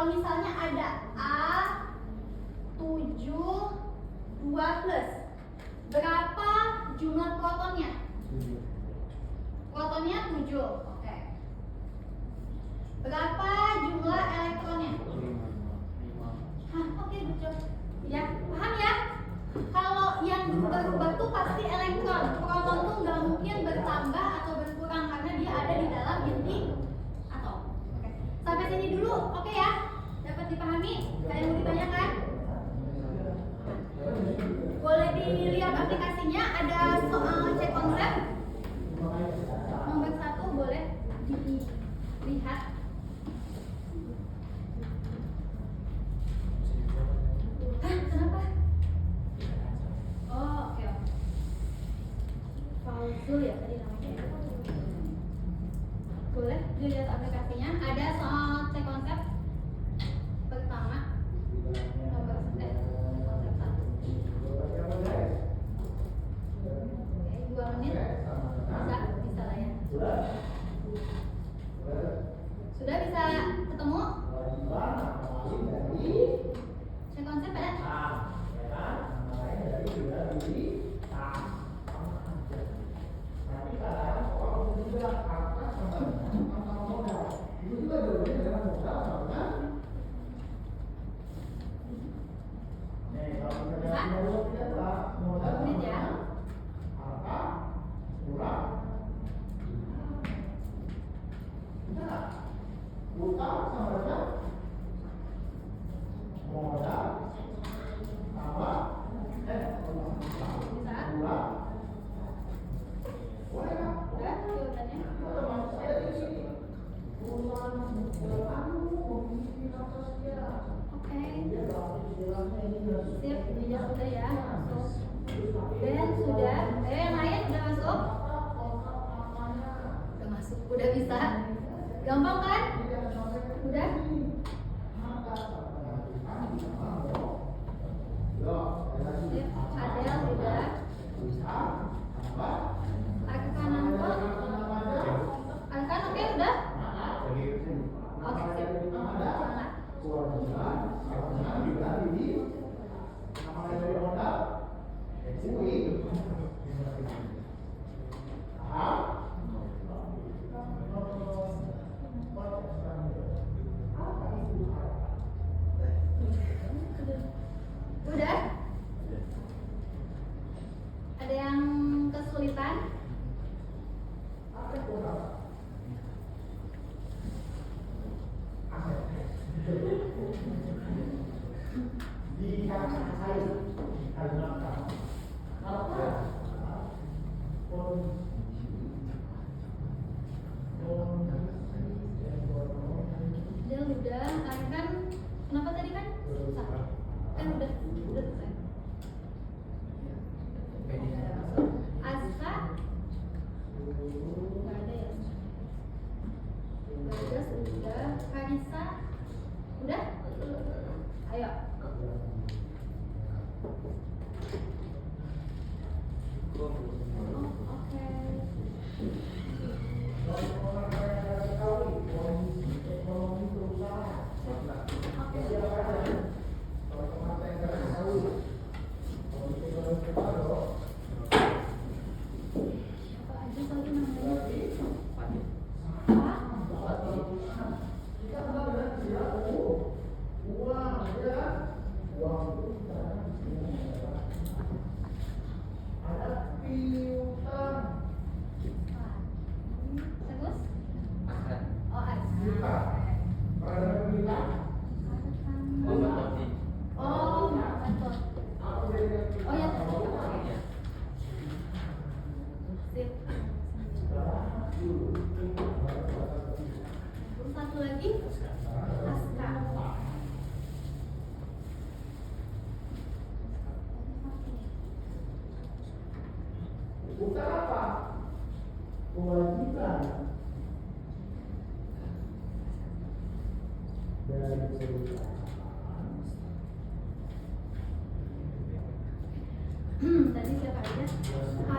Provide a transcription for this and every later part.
Kalau misalnya ada A72+, berapa jumlah protonnya? Protonnya 7. Oke. Berapa jumlah elektronnya? 5. Oke, betul. Ya, paham ya? Kalau yang berubah-ubah tuh pasti elektron. Proton tuh nggak mungkin bertambah atau berkurang karena dia ada di dalam inti atom. Oke. Sampai sini dulu, oke ya? Dapat dipahami? Ada yang mau ditanyakan? Boleh dilihat aplikasinya, ada soal cek konsep. Nomor 1 boleh dilihat. Kenapa? Oh, oke. Fauzul ya tadi namanya. Boleh dilihat aplikasinya. Ada soal cek konsep pertama. Nomor konsep 1. Oke, 2 menit. Bisa lah ya. Sudah bisa ketemu? Cek konsep ada? Menit ya. Sip, dia sudah ya, masuk. Ben sudah, yang lain udah masuk? Udah masuk, udah bisa. Gampang kan? Udah? Sip, Adel sudah. Arkananto? Arkan oke udah? Oke, sip. Semangat. Udah? Ada yang kesulitan? Dia udah, kan kenapa tadi kan? Susah. Kan udah selesai. Aska? Nggak ada ya? Bagas udah. Kanisa? Udah? Ayo. Oke. Satu lagi, Aska. Bukan apa? Kewajiban dari perusahaan. Tadi siapa aja? Azka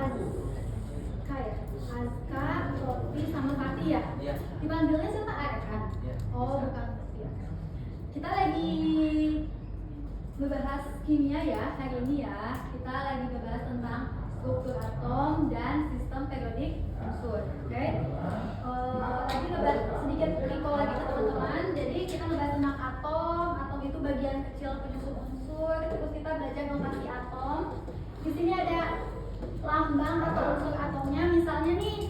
ya? Azka, Sofi, sama Fatih ya? Iya. Dipanggilnya siapa? Arkan? Iya. Oh, bukan Sofi ya. kimia ya, hari ini ya kita lagi ngebahas tentang struktur atom dan sistem periodik unsur. Oke? Tadi ngebahas sedikit recall lagi ke teman-teman. Jadi kita ngebahas tentang atom. Atom itu bagian kecil penyusun unsur. Terus kita belajar notasi atom. Di sini ada lambang atau unsur atomnya. Misalnya nih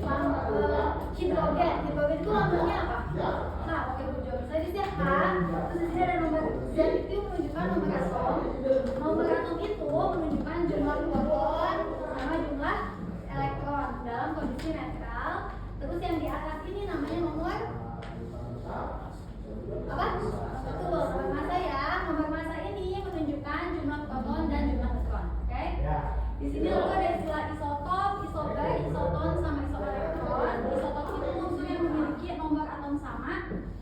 hidrogen. Hidrogen itu lambangnya apa? H. Oke, Bu Jo. Misalnya di sini H. Terus di sini ada nomor Z, itu menunjukkan nomor atom. Nomor atom itu menunjukkan jumlah proton sama jumlah elektron dalam kondisi netral. Terus yang di atas ini namanya nomor apa? Betul, nomor massa ya. Nomor massa ini menunjukkan jumlah proton dan jumlah neutron. Oke? Di sini lalu ada istilah isotop, isobar, isoton sama isoelektron. Isotop itu unsur yang memiliki nomor atom sama.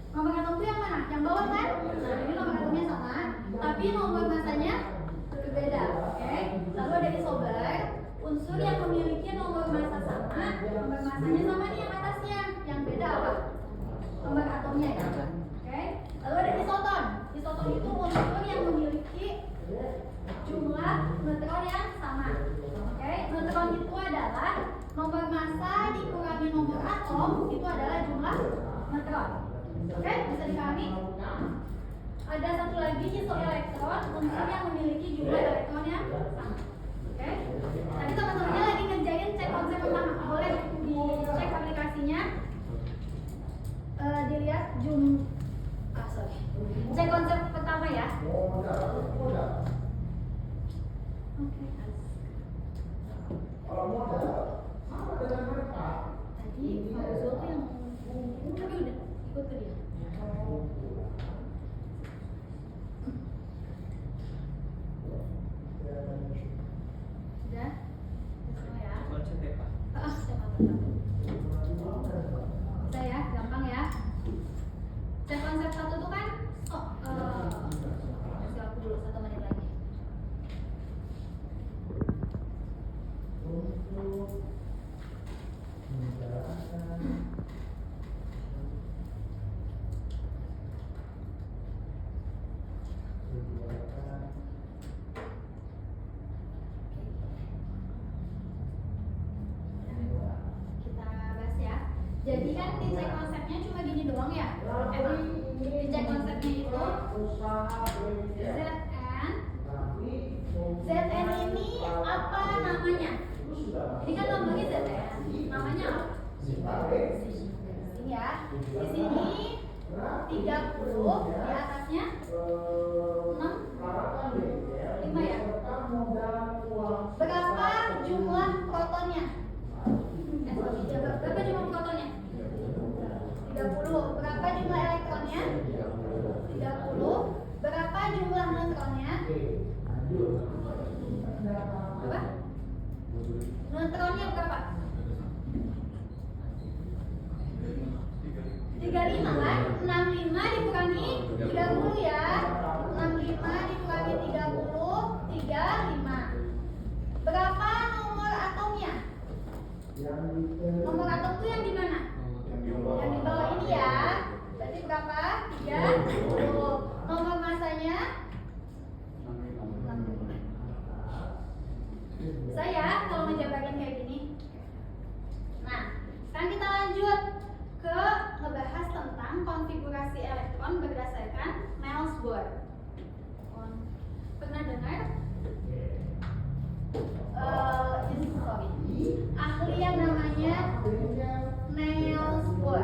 Nomor atom itu yang mana? Yang bawah kan? Nah, ini nomor atomnya sama, tapi nomor massanya berbeda. Oke? Lalu ada isobar, unsur yang memiliki nomor massa sama, nomor massanya sama nih yang atasnya. Yang beda apa? Nomor atomnya ya. Oke? Lalu ada isoton. Isoton itu unsur yang memiliki jumlah neutron yang sama. Oke? Neutron itu adalah nomor massa dikurangi nomor atom, itu adalah jumlah neutron. Oke? Bisa dipahami? Ada satu lagi isoelektron, unsur yang memiliki jumlah elektron yang sama. Oke? Tadi teman-temannya lagi ngerjain cek konsep pertama. Boleh dicek aplikasinya. Dilihat cek konsep pertama ya. Oke. Tadi Fauzul tuh yang tapi udah ikut ke dia. Sudah? Semua ya? Bisa ya, gampang ya. Cek konsep satu tuh kan? Kasih aku dulu 1 menit lagi. Jadi kan di cek konsepnya cuma gini doang ya. Emang di cek konsepnya itu ZN ini apa namanya? Ini kan lambangnya ZN. Namanya apa? Sini ya. Di sini 30, di atasnya 6, 5 ya. Berapa jumlah protonnya? Berapa jumlah protonnya? 30. Berapa jumlah elektronnya? 30. Berapa jumlah neutronnya? Berapa? Neutronnya berapa? 35 kan? 65 dikurangi 30 ya. 65 dikurangi 30, 35. Berapa nomor atomnya? Nomor atom itu yang di mana? Yang di bawah ini ya. Berarti berapa? 30. Nomor massanya? 65. Saya kalau ngejabarin kayak gini. Nah, sekarang kita lanjut ke ngebahas tentang konfigurasi elektron berdasarkan Niels Bohr. Pernah dengar? Ahli yang namanya Niels Bohr.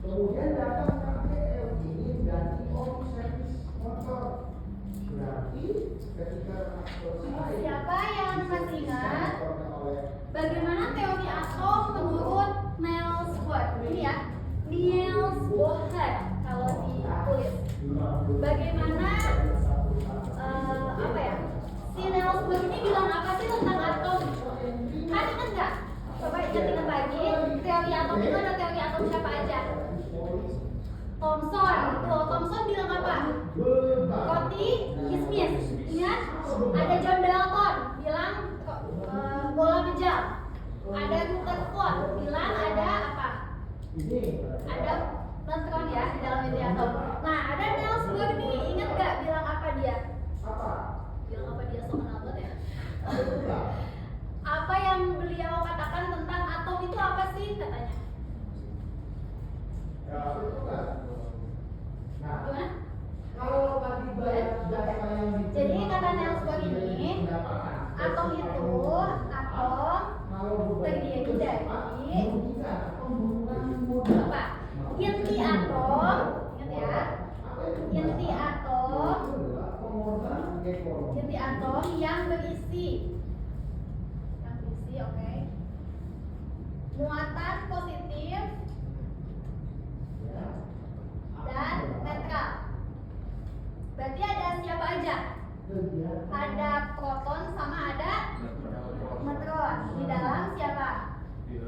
Kemudian datang KPL ini ganti oli servis motor. Berarti ketika Siapa yang masih ingat bagaimana teori atom menurut Niels Bohr? Ini ya, Niels Bohr kalau ditulis. Bagaimana apa ya? Si Niels Bohr ini bilang apa sih tentang atom? Kan ingat nggak? Coba ingat lagi. Teori atom itu ada teori atom siapa aja? Thomson. Tuh, Thomson bilang apa? Roti kismis. Ingat? Ada John Dalton bilang bola bejal. Ada Rutherford bilang ada apa? Ada neutron ya di dalam inti atom. Nah, ada Niels Bohr nih, ingat nggak bilang apa dia? Apa? Bilang apa dia, so kenal banget ya? Enggak. Apa yang beliau katakan tentang atom itu apa sih katanya? Ya, itu kan. Nah, Gimana? kalau tadi banyak data yang Jadi kata Niels Bohr ini, atom itu terdiri dari apa? Inti atom, ingat ya? Inti atom yang berisi, oke. Muatan positif dan netral. Berarti ada siapa aja? Ada proton sama ada neutron di dalam siapa?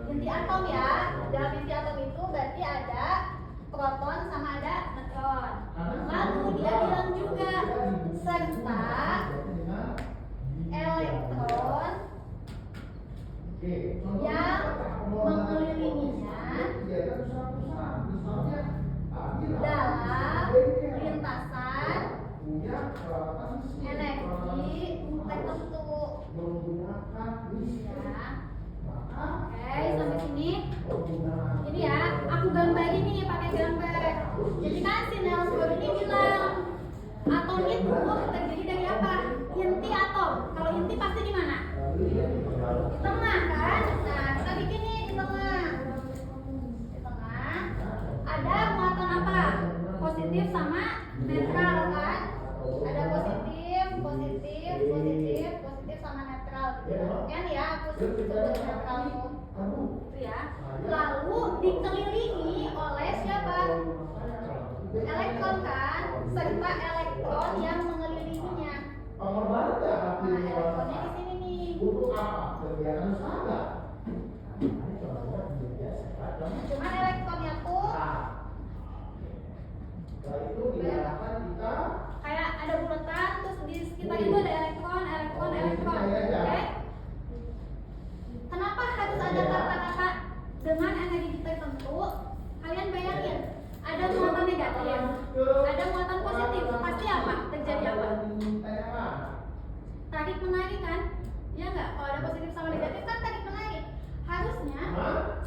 Inti atom ya. Dalam inti atom itu berarti ada proton sama ada neutron. Lalu dia bilang juga serta elektron yang mengelilinginya dalam lintasan energi tertentu. Ya. Oke, sampai sini. Ini ya, aku gambarin nih pakai gambar. Jadi kan si Niels Bohr ini bilang atom itu terdiri dari apa? Inti atom. Kalau inti pasti di mana? Di tengah kan? Nah, kita bikin nih di tengah. Di tengah ada muatan apa? Positif sama netral kan? Ada positif sama netral gitu kan ya, aku sebut netral itu ya. Lalu dikelilingi oleh siapa? Elektron kan, serta elektron yang mengelilinginya. Nah, elektronnya di sini nih. Cuman elektronnya tuh kayak ada bulatan, terus di sekitar itu ada elektron. Oke? Kenapa harus ada kata-kata dengan energi tertentu? Kalian bayangin, ada muatan negatif, ada muatan positif, pasti apa? Terjadi apa? Tarik menarik kan? Ya nggak? Kalau ada positif sama negatif kan tarik menarik. Harusnya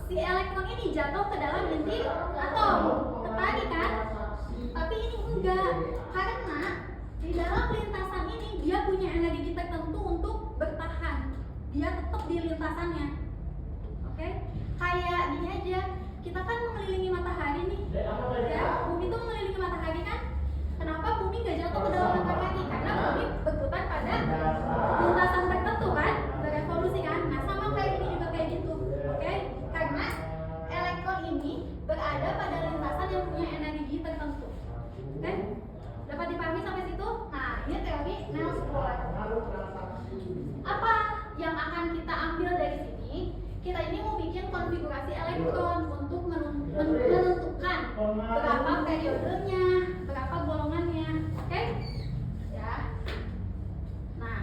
si elektron ini jatuh ke dalam inti atom, ketarik kan? Tapi ini enggak, karena di dalam lintasan ini dia punya energi tertentu untuk bertahan. Dia tetap di lintasannya. Oke? Kayak gini aja, kita kan mengelilingi matahari nih. Ya, bumi itu mengelilingi matahari kan? Kenapa bumi nggak jatuh ke dalam matahari? Karena bumi berputar pada lintasan tertentu kan? Berevolusi kan? Nah, sama kayak ini juga kayak gitu. Oke? Karena elektron ini berada pada lintasan yang punya energi tertentu. Oke? Dapat dipahami sampai situ? Nah, ini teori Niels Bohr. Apa yang akan kita ambil dari sini? Kita ini mau bikin konfigurasi elektron untuk menentukan berapa periodenya, berapa golongannya. Oke? Ya. Nah,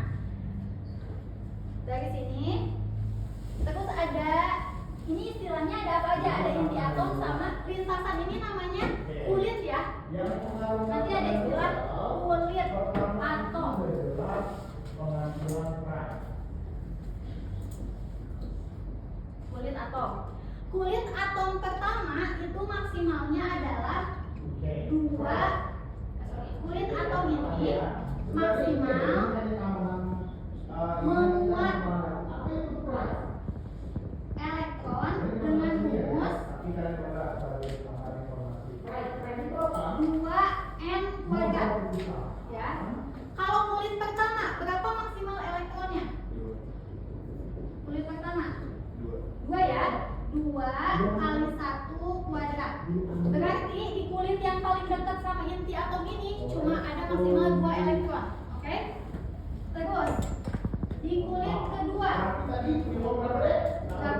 dari sini terus ada, ini istilahnya ada apa aja? Ada inti atom sama lintasan ini namanya kulit ya. Nanti ada istilah kulit atom. Kulit atom. Kulit atom pertama itu maksimalnya adalah 2. Kulit atom ini maksimal memuat elektron dengan rumus 2n kuadrat. Ya. Kalau kulit pertama berapa maksimal elektronnya? Kulit pertama 2 ya. 2 kali 1 kuadrat. Berarti di kulit yang paling dekat sama inti atom ini cuma ada maksimal 2 elektron. Oke? Terus di kulit kedua berapa? 2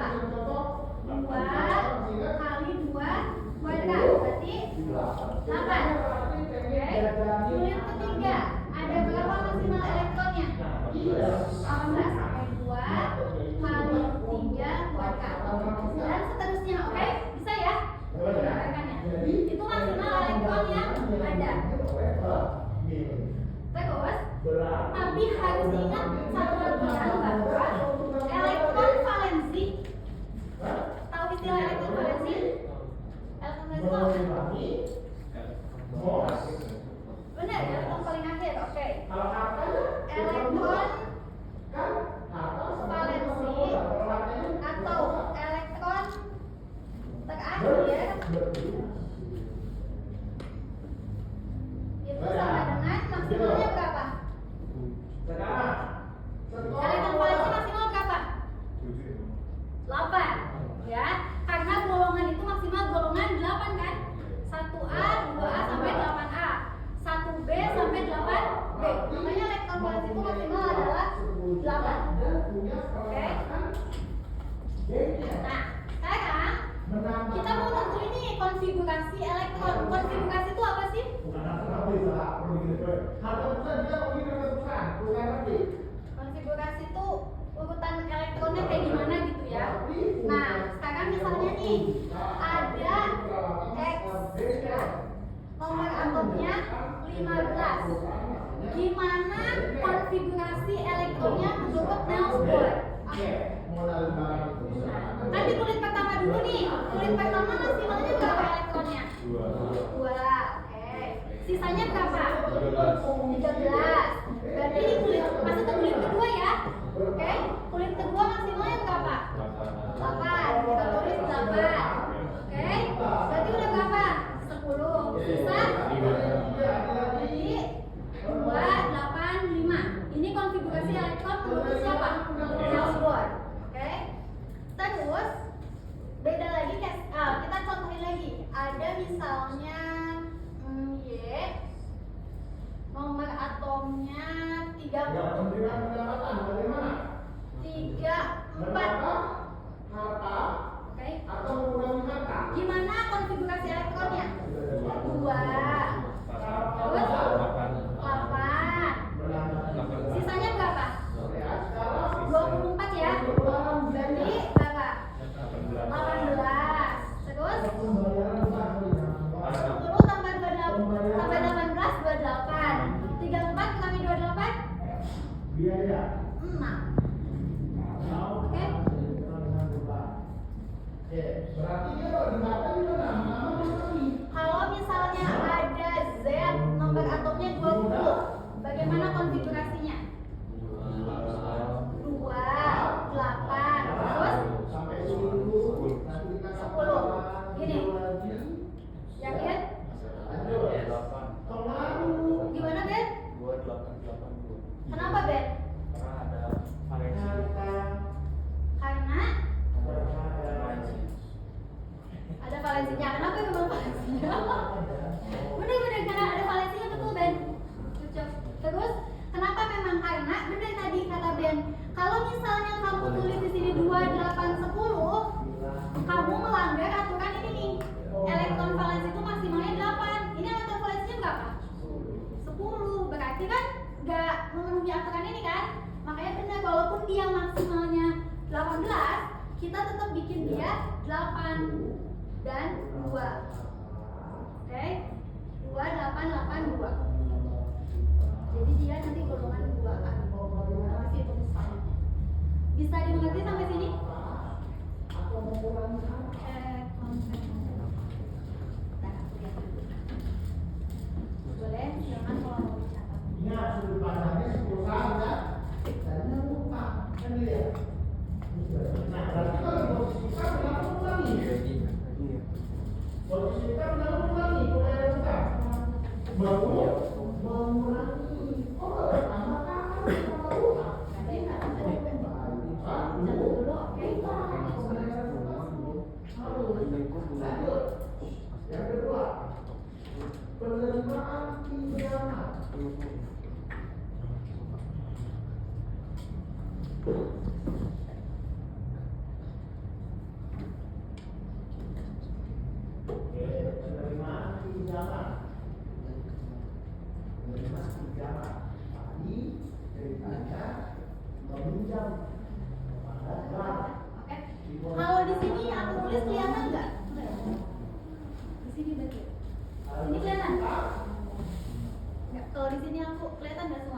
kali 2 kuadrat. Berarti 8. Oke? Kulit ketiga ada berapa maksimal elektronnya? 18 sampai 2 kali 3 kuadrat. Dan seterusnya, oke? Bisa ya? Rekan-rekannya. Jadi itu maksimal elektron yang ada. Terus, tapi harus ingat satu lagi bahwa elektron valensi, tahu istilah elektron valensi? Elektron valensi itu apa? Benar ya, yang paling akhir. Oke. Elektron valensi atau elektron terakhir itu sama dengan maksimalnya berapa? Elektron valensi maksimal berapa? 8 ya, karena golongan itu maksimal golongan 8 kan? 1A, 2A sampai 8A, 1B sampai 8B. Makanya elektron valensi itu maksimal adalah 8. Oke. Nah, sekarang kita mau tentu ini konfigurasi elektron. Konfigurasi itu apa sih? Konfigurasi itu urutan elektronnya kayak gimana gitu ya. Nah, sekarang misalnya nih ada X ya, nomor atomnya 15. Gimana konfigurasi elektronnya menurut Niels Bohr? Kan di kulit pertama dulu nih. Kulit pertama maksimalnya berapa elektronnya? 2. Oke. Sisanya berapa? 13. Berarti di kulit masuk ke kulit kedua ya. Oke. Kulit kedua maksimalnya berapa? 8. Kita tulis 8. Oke. Berarti udah berapa? 10. Sisa? Jadi 2, 8, 5. Ini konfigurasi elektron menurut siapa? Niels Bohr. Oke. Terus beda lagi kita contohin lagi. Ada misalnya Y, nomor atomnya 34. Oke. Gimana konfigurasi elektronnya? 2. Terus 8. Sisanya berapa? 24 ya. Berarti berapa? 18. Terus 10 tambah 18 28. 34 kurangi 28? 6. Oke. Berarti dia kalau dikatakan itu nama Kalau misalnya ada Z nomor atomnya 20, bagaimana konfigurasinya? 2, 8, terus sampai 10. 10. Gini. Yakin? Gimana, Ben? 2880. Kenapa, Ben? Karena ada valensi. Karena ada valensinya. Kenapa memang valensinya? Bener-bener karena ada valensinya, betul Ben. Terus kenapa memang karena bener tadi kata Ben, kalau misalnya kamu tulis di sini 2, 8, 10, kamu melanggar aturan ini nih. Elektron valensi itu maksimalnya 8. Ini elektron valensinya berapa? 10. Berarti kan nggak memenuhi aturan ini kan? Makanya benar, walaupun dia maksimalnya 18, kita tetap bikin dia 8 dan 2. Oke? 2, 8, 8, 2. Jadi dia nanti golongan 2A. Masih itu misalnya. Bisa dimengerti sampai sini? Boleh, silakan kalau mau dicatat. Ingat sudut pandangnya 10 saja. Tadinya lupa, kan dia. Nah, berarti kalau posisi kita kenapa ulangi? Posisi kita kenapa ulangi? Kalau kita mengurangi. Oh, tambah kali sama ulang. Catat dulu, oke? Lanjut. Yang kedua, penerimaan pinjaman. Penerimaan pinjaman. Penerimaan pinjaman. Tadi ceritanya meminjam kepada bank. Oke. Kalau di sini aku tulis kelihatan nggak? Di sini berarti. kelihatan nggak